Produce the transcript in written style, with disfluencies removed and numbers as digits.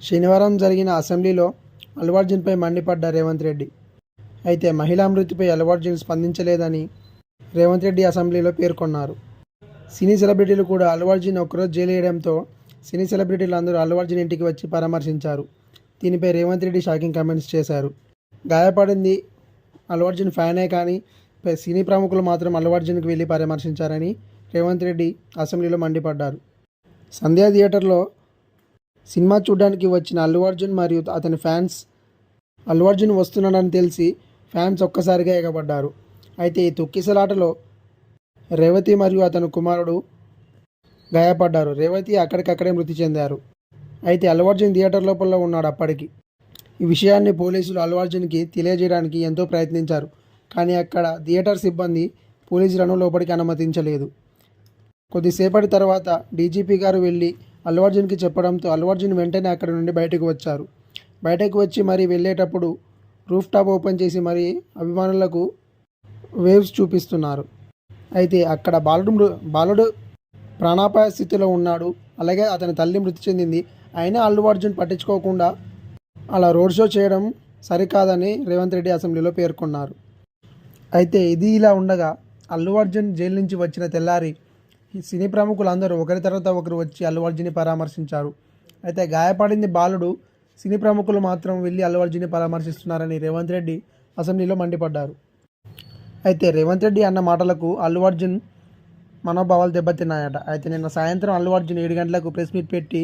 శనివారం జరిగిన అసెంబ్లీలో అల్లు అర్జున్పై మండిపడ్డ రేవంత్ రెడ్డి. అయితే మహిళా మృతిపై అల్లు అర్జున్ స్పందించలేదని రేవంత్ రెడ్డి అసెంబ్లీలో పేర్కొన్నారు. సినీ సెలబ్రిటీలు కూడా అల్లు అర్జున్ ఒక్కరోజు జైలు వేయడంతో సినీ సెలబ్రిటీలు అందరూ అల్లు అర్జున్ ఇంటికి వచ్చి పరామర్శించారు. దీనిపై రేవంత్ రెడ్డి షాకింగ్ కామెంట్స్ చేశారు. గాయపడింది అల్లు అర్జున్ ఫ్యానే కానీ సినీ ప్రముఖులు మాత్రం అల్లు అర్జున్కి వెళ్ళి పరామర్శించారని రేవంత్ రెడ్డి అసెంబ్లీలో మండిపడ్డారు. సంధ్యా థియేటర్లో సినిమా చూడడానికి వచ్చిన అల్లు అర్జున్ మరియు అతని ఫ్యాన్స్ అల్లు అర్జున్ వస్తున్నాడని తెలిసి ఫ్యాన్స్ ఒక్కసారిగా ఎగబడ్డారు. అయితే ఈ తొక్కిసలాటలో రేవతి మరియు అతని కుమారుడు గాయపడ్డారు. రేవతి అక్కడికక్కడే మృతి చెందారు. అయితే అల్లు అర్జున్ థియేటర్ లోపల ఉన్నాడు. అప్పటికి ఈ విషయాన్ని పోలీసులు అల్లు అర్జున్కి తెలియజేయడానికి ఎంతో ప్రయత్నించారు. కానీ అక్కడ థియేటర్ సిబ్బంది పోలీసులను లోపలికి అనుమతించలేదు. కొద్దిసేపటి తర్వాత డీజీపీ గారు వెళ్ళి అల్లు అర్జున్కి చెప్పడంతో అల్లు అర్జున్ వెంటనే అక్కడి నుండి బయటకు వచ్చారు. బయటకు వచ్చి మరీ వెళ్ళేటప్పుడు రూఫ్ టాప్ ఓపెన్ చేసి మరీ అభిమానులకు వేవ్స్ చూపిస్తున్నారు. అయితే అక్కడ బాలుడు ప్రాణాపాయ స్థితిలో ఉన్నాడు. అలాగే అతని తల్లి మృతి చెందింది. అయినా అల్లు అర్జున్ పట్టించుకోకుండా అలా రోడ్ షో చేయడం సరికాదని రేవంత్ రెడ్డి అసెంబ్లీలో పేర్కొన్నారు. అయితే ఇది ఇలా ఉండగా అల్లు అర్జున్ జైలు నుంచి వచ్చిన తెల్లారి సినీ ప్రముఖులందరూ ఒకరి తర్వాత ఒకరు వచ్చి అల్లు అర్జున్ని పరామర్శించారు. అయితే గాయపడింది బాలుడు, సినీ ప్రముఖులు మాత్రం వెళ్ళి అల్లు అర్జున్ని పరామర్శిస్తున్నారని రేవంత్ రెడ్డి అసెంబ్లీలో మండిపడ్డారు. అయితే రేవంత్ రెడ్డి అన్న మాటలకు అల్లు అర్జున్ మనోభావాలు దెబ్బతిన్నాయట. అయితే నిన్న సాయంత్రం అల్లు అర్జున్ 7 గంటలకు ప్రెస్ మీట్ పెట్టి